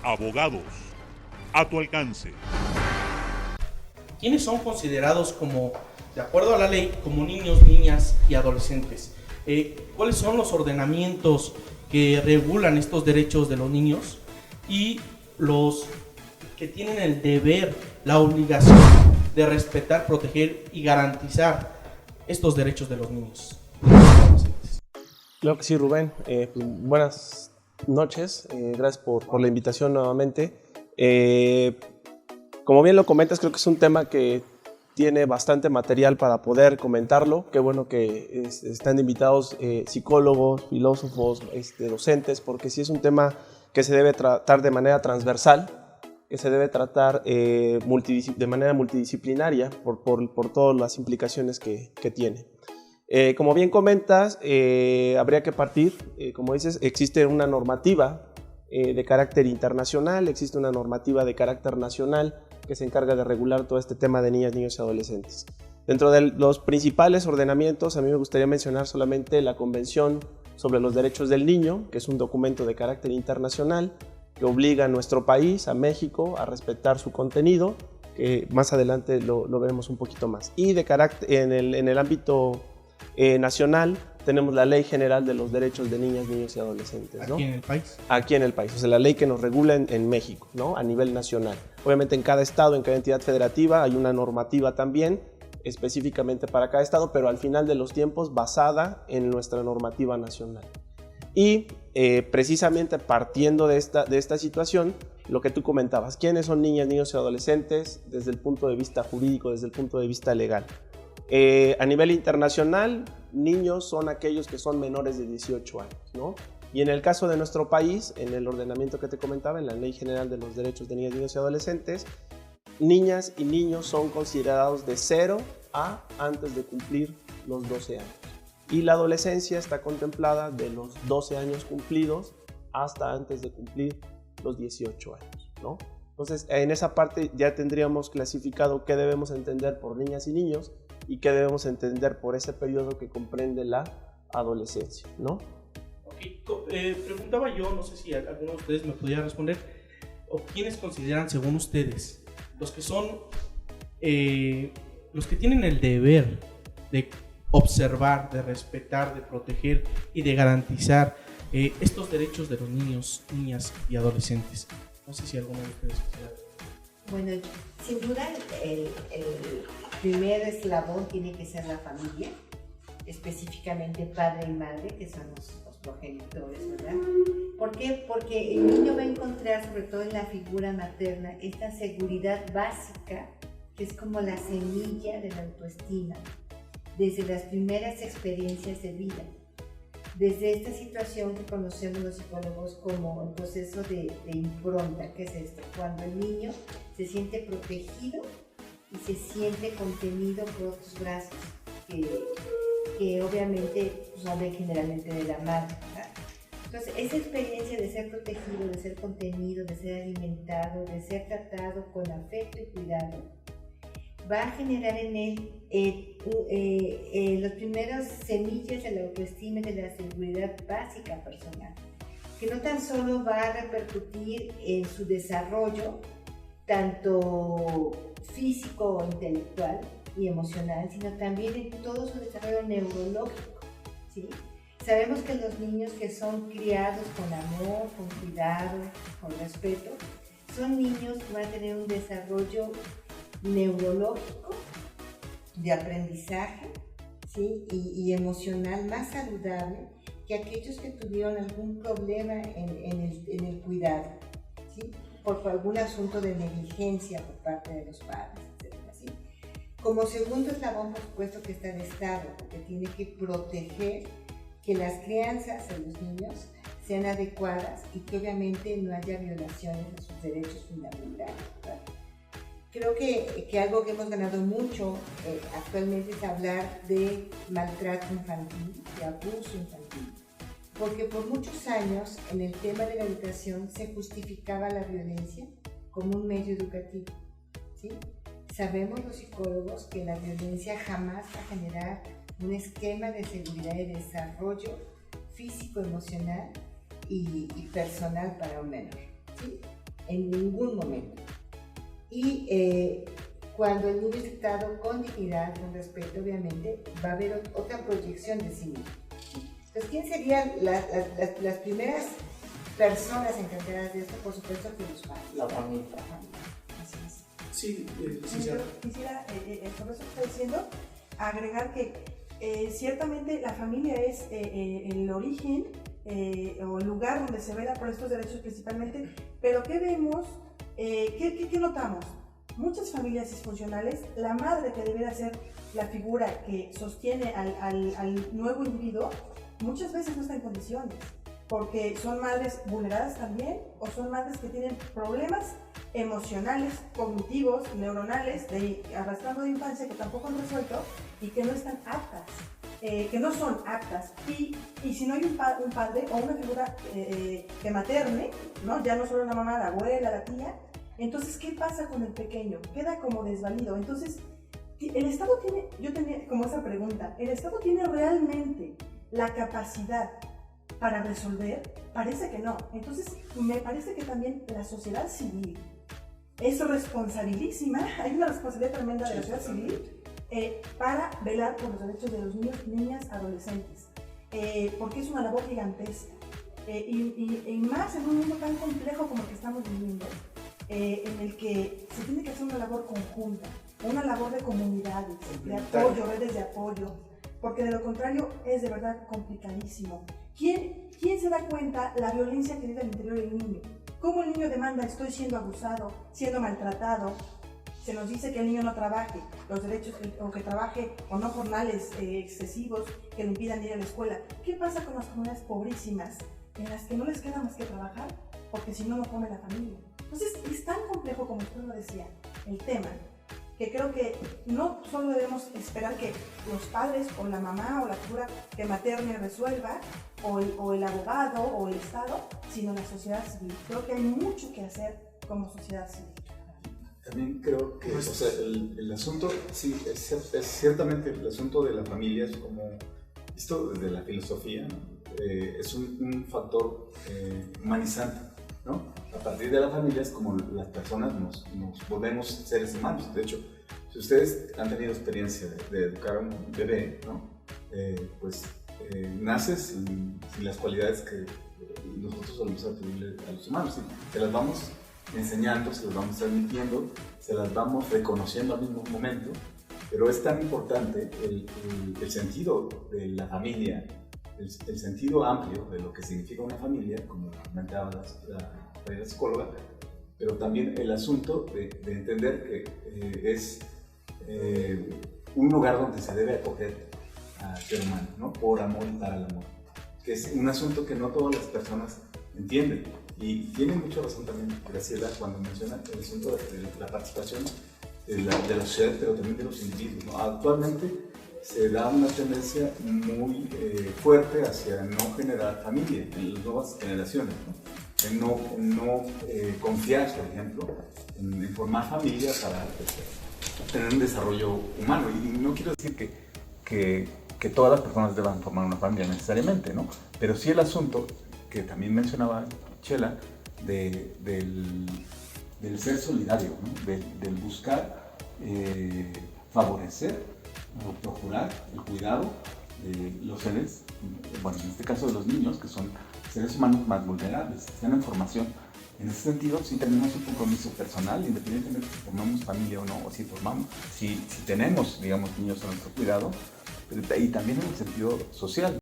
Abogados, a tu alcance. ¿Quiénes son considerados como, de acuerdo a la ley, como niños, niñas y adolescentes? ¿Cuáles son los ordenamientos que regulan estos derechos de los niños y los que tienen el deber, la obligación de respetar, proteger y garantizar estos derechos de los niños? Claro que sí, Rubén. Buenas noches. Gracias por la invitación nuevamente. Como bien lo comentas, creo que es un tema que tiene bastante material para poder comentarlo. Qué bueno que están invitados psicólogos, filósofos, docentes, porque sí es un tema que se debe tratar de manera transversal, que se debe tratar de manera multidisciplinaria por todas las implicaciones que tiene. Como bien comentas, habría que partir, como dices, existe una normativa de carácter internacional, existe una normativa de carácter nacional que se encarga de regular todo este tema de niñas, niños y adolescentes. Dentro de los principales ordenamientos, a mí me gustaría mencionar solamente la Convención sobre los Derechos del Niño, que es un documento de carácter internacional que obliga a nuestro país, a México, a respetar su contenido, que más adelante lo veremos un poquito más. Y de carácter, en el ámbito nacional, tenemos la Ley General de los Derechos de Niñas, Niños y Adolescentes, ¿no? ¿Aquí en el país? Aquí en el país, o sea, la ley que nos regula en México, ¿no? A nivel nacional. Obviamente en cada estado, en cada entidad federativa hay una normativa también específicamente para cada estado, pero al final de los tiempos basada en nuestra normativa nacional. Y precisamente partiendo de esta situación, lo que tú comentabas, ¿quiénes son niñas, niños y adolescentes desde el punto de vista jurídico, desde el punto de vista legal? A nivel internacional, niños son aquellos que son menores de 18 años, ¿no? Y en el caso de nuestro país, en el ordenamiento que te comentaba, en la Ley General de los Derechos de Niñas, Niños y Adolescentes, niñas y niños son considerados de 0 a antes de cumplir los 12 años. Y la adolescencia está contemplada de los 12 años cumplidos hasta antes de cumplir los 18 años, ¿no? Entonces, en esa parte ya tendríamos clasificado qué debemos entender por niñas y niños y qué debemos entender por ese periodo que comprende la adolescencia, ¿no? Preguntaba yo, no sé si alguno de ustedes me pudiera responder, o quiénes consideran, según ustedes, los que son, los que tienen el deber de observar, de respetar, de proteger y de garantizar estos derechos de los niños, niñas y adolescentes. No sé si alguno de ustedes quisiera. Bueno, sin duda el primer eslabón tiene que ser la familia, específicamente padre y madre, que son los progenitores, ¿verdad? ¿Por qué? Porque el niño va a encontrar, sobre todo en la figura materna, esta seguridad básica, que es como la semilla de la autoestima, desde las primeras experiencias de vida. Desde esta situación que conocemos los psicólogos como el proceso de impronta, que es esto, cuando el niño se siente protegido y se siente contenido por otros brazos, que obviamente salen generalmente de la madre, ¿verdad? Entonces, esa experiencia de ser protegido, de ser contenido, de ser alimentado, de ser tratado con afecto y cuidado, va a generar en él los primeros semillas de la autoestima y de la seguridad básica personal, que no tan solo va a repercutir en su desarrollo, tanto físico, intelectual y emocional, sino también en todo su desarrollo neurológico, ¿sí? Sabemos que los niños que son criados con amor, con cuidado, con respeto, son niños que van a tener un desarrollo neurológico, de aprendizaje, ¿sí? y emocional más saludable que aquellos que tuvieron algún problema en el cuidado, ¿sí? por algún asunto de negligencia por parte de los padres, etc. ¿sí? Como segundo eslabón, por supuesto, que está el Estado, porque tiene que proteger que las crianzas de los niños sean adecuadas y que obviamente no haya violaciones de sus derechos fundamentales, ¿verdad? Creo que algo que hemos ganado mucho actualmente es hablar de maltrato infantil, de abuso infantil, porque por muchos años en el tema de la educación se justificaba la violencia como un medio educativo, ¿sí? Sabemos los psicólogos que la violencia jamás va a generar un esquema de seguridad y desarrollo físico, emocional y personal para un menor, ¿sí? en ningún momento. Y cuando el niño es tratado con dignidad, con respeto, obviamente, va a haber otra proyección de sí mismo. Entonces, ¿quién serían las primeras personas encargadas de esto? Por supuesto que los padres. La familia. Así es. Sí, Yo quisiera, sobre eso que está diciendo, agregar que ciertamente la familia es el origen o el lugar donde se vela por estos derechos principalmente, pero ¿qué vemos? ¿Qué notamos? Muchas familias disfuncionales, la madre que debería ser la figura que sostiene al nuevo individuo, muchas veces no está en condiciones, porque son madres vulneradas también, o son madres que tienen problemas emocionales, cognitivos, neuronales, arrastrando de infancia que tampoco han resuelto y que no están aptas, que no son aptas. Y si no hay un padre o una figura que materne, ¿no? Ya no solo la mamá, la abuela, la tía, entonces, ¿qué pasa con el pequeño? Queda como desvalido. Entonces, el Estado tiene, yo tenía como esa pregunta, ¿el Estado tiene realmente la capacidad para resolver? Parece que no. Entonces, me parece que también la sociedad civil es responsabilísima, hay una responsabilidad tremenda de la sociedad civil para velar por los derechos de los niños, niñas, adolescentes, porque es una labor gigantesca. Y más en un mundo tan complejo como el que estamos viviendo, en el que se tiene que hacer una labor conjunta, una labor de comunidades, de apoyo, redes de apoyo, porque de lo contrario es de verdad complicadísimo. ¿Quién se da cuenta la violencia que vive al interior del niño? ¿Cómo el niño demanda, estoy siendo abusado, siendo maltratado? Se nos dice que el niño no trabaje, los derechos, o que trabaje o no jornales excesivos que le impidan ir a la escuela. ¿Qué pasa con las comunidades pobrísimas en las que no les queda más que trabajar? Porque si no, no come la familia. Entonces, es tan complejo, como usted lo decía, el tema, que creo que no solo debemos esperar que los padres o la mamá o la figura que materne resuelva, o el abogado o el Estado, sino la sociedad civil. Creo que hay mucho que hacer como sociedad civil. También creo que o sea, el asunto, sí, es ciertamente el asunto de la familia, es como, visto desde la filosofía, ¿no? Es un factor humanizante, ¿no? A partir de la familia es como las personas nos volvemos seres humanos. De hecho, si ustedes han tenido experiencia de educar a un bebé, ¿no? Pues nace sin las cualidades que nosotros solemos atribuirle a los humanos, ¿sí? Se las vamos enseñando, se las vamos transmitiendo, se las vamos reconociendo al mismo momento, pero es tan importante el sentido de la familia, el sentido amplio de lo que significa una familia, como comentaba la psicóloga, pero también el asunto de entender que es un lugar donde se debe acoger al ser humano, ¿no? Por amor y para el amor, que es un asunto que no todas las personas entienden. Y tiene mucha razón también Graciela cuando menciona el asunto de la participación de la sociedad, pero también de los individuos, ¿no? Actualmente se da una tendencia muy fuerte hacia no generar familia en las nuevas generaciones, ¿no? En no confiar, por ejemplo, en formar familia para tener un desarrollo humano. Y no quiero decir que todas las personas deban formar una familia necesariamente, ¿no? Pero sí el asunto que también mencionaba Chela, del ser solidario, ¿no? del buscar favorecer o procurar el cuidado de los seres, bueno, en este caso de los niños, que son seres humanos más vulnerables, que están en formación. En ese sentido, sí tenemos un compromiso personal, independientemente si formamos familia o no, o si tenemos, digamos, niños a nuestro cuidado, y también en el sentido social,